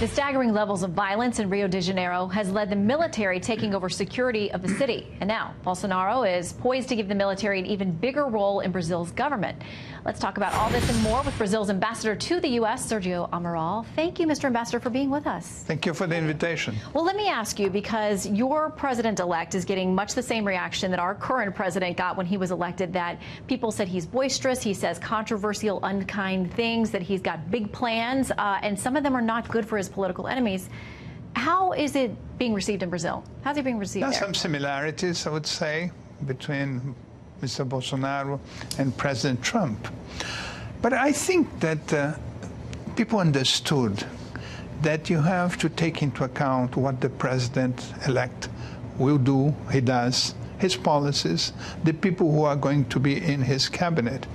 The staggering levels of violence in Rio de Janeiro has led the military taking over security of the city. And now Bolsonaro is poised to give the military an even bigger role in Brazil's government. Let's talk about all this and more with Brazil's ambassador to the U.S., Sergio Amaral. Thank you, Mr. Ambassador, for being with us. Thank you for the invitation. Well, let me ask you, because your president-elect is getting much the same reaction that our current president got when he was elected, that people said he's boisterous, he says controversial, unkind things, that he's got big plans, and some of them are not good for his political enemies. How is it being received in Brazil? How's it being received there? There are some similarities, I would say, between Mr. Bolsonaro and President Trump. But I think that people understood that you have to take into account what the president-elect will do, he does, his policies, the people who are going to be in his cabinet.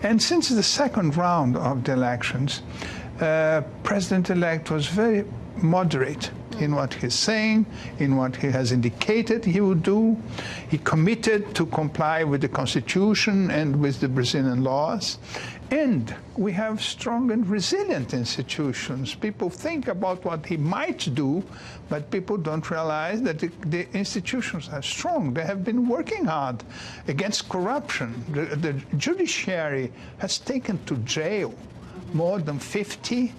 And since the second round of the elections, President-elect was very moderate in what he's saying, in what he has indicated he will do. He committed to comply with the Constitution and with the Brazilian laws. And we have strong and resilient institutions. People think about what he might do, but people don't realize that the institutions are strong. They have been working hard against corruption. The judiciary has taken to jail more than 50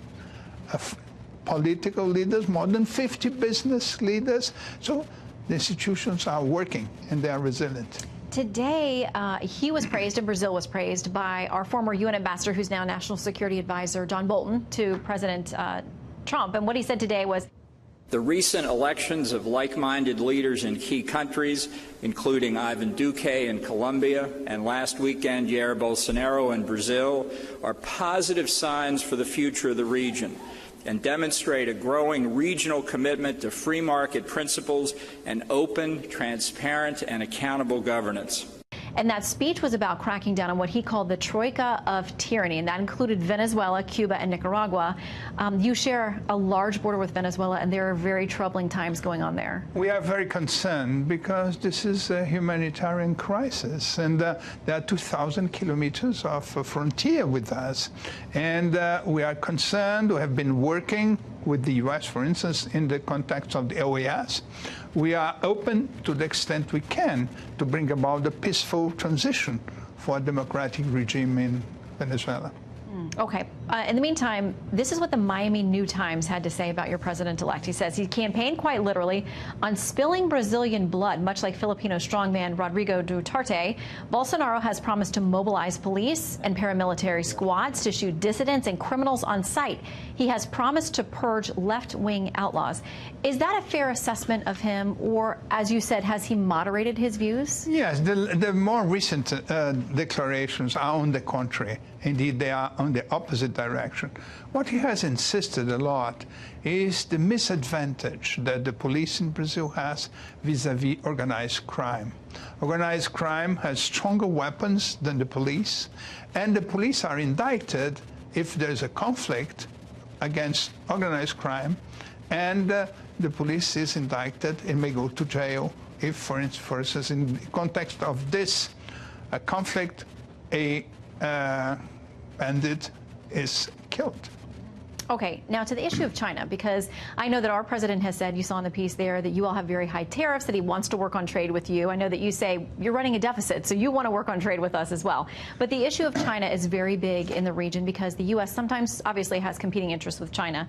political leaders, more than 50 business leaders. So the institutions are working and they are resilient. Today, he was praised, and Brazil was praised, by our former UN ambassador, who's now National Security Advisor, John Bolton, to President Trump. And what he said today was, the recent elections of like-minded leaders in key countries, including Ivan Duque in Colombia and last weekend Jair Bolsonaro in Brazil, are positive signs for the future of the region and demonstrate a growing regional commitment to free market principles and open, transparent, and accountable governance. And that speech was about cracking down on what he called the troika of tyranny, and that included Venezuela, Cuba, and Nicaragua. You share a large border with Venezuela, and there are very troubling times going on there. We are very concerned because this is a humanitarian crisis, and there are 2,000 kilometers of frontier with us. And we are concerned. We have been working with the U.S., for instance, in the context of the OAS. We are open to the extent we can to bring about a peaceful transition for a democratic regime in Venezuela. Okay. In the meantime, this is what the Miami New Times had to say about your president-elect. He says he campaigned quite literally on spilling Brazilian blood, much like Filipino strongman Rodrigo Duterte. Bolsonaro has promised to mobilize police and paramilitary squads to shoot dissidents and criminals on sight. He has promised to purge left-wing outlaws. Is that a fair assessment of him, or, as you said, has he moderated his views? Yes, the more recent declarations are on the contrary. Indeed, they are on the opposite direction. What he has insisted a lot is the misadvantage that the police in Brazil has vis-à-vis organized crime. Organized crime has stronger weapons than the police, and the police are indicted if there's a conflict against organized crime, and the police is indicted and may go to jail if, for instance, in the context of this conflict, a bandit is killed. Okay, now to the issue of China, because I know that our president has said, you saw in the piece there, that you all have very high tariffs, that he wants to work on trade with you. I know that you say you're running a deficit, so you want to work on trade with us as well. But the issue of China is very big in the region because the U.S. sometimes obviously has competing interests with China.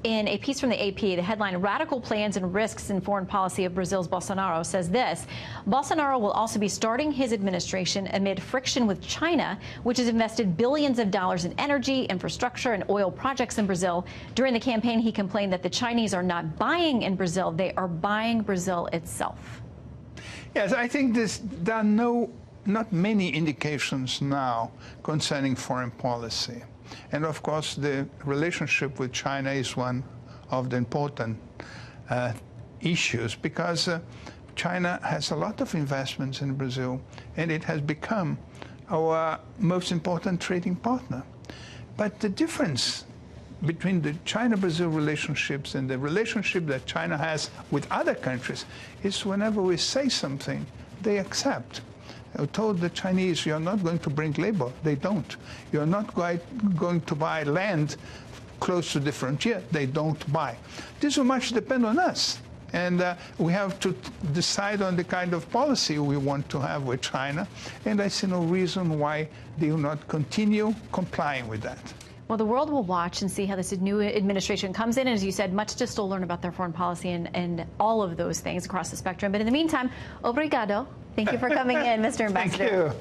In a piece from the AP, the headline, Radical Plans and Risks in Foreign Policy of Brazil's Bolsonaro, says this: Bolsonaro will also be starting his administration amid friction with China, which has invested billions of dollars in energy, infrastructure, and oil projects in Brazil. During the campaign, he complained that the Chinese are not buying in Brazil, they are buying Brazil itself. Yes, I think there are not many indications now concerning foreign policy. And of course, the relationship with China is one of the important issues because China has a lot of investments in Brazil, and it has become our most important trading partner. But the difference between the China-Brazil relationships and the relationship that China has with other countries is whenever we say something, they accept. I told the Chinese, you're not going to bring labor. They don't. You're not going to buy land close to the frontier, they don't buy. This will much depend on us. And we have to decide on the kind of policy we want to have with China. And I see no reason why they will not continue complying with that. Well, the world will watch and see how this new administration comes in. And as you said, much to still learn about their foreign policy and all of those things across the spectrum. But in the meantime, obrigado. Thank you for coming in, Mr. Ambassador. Thank you.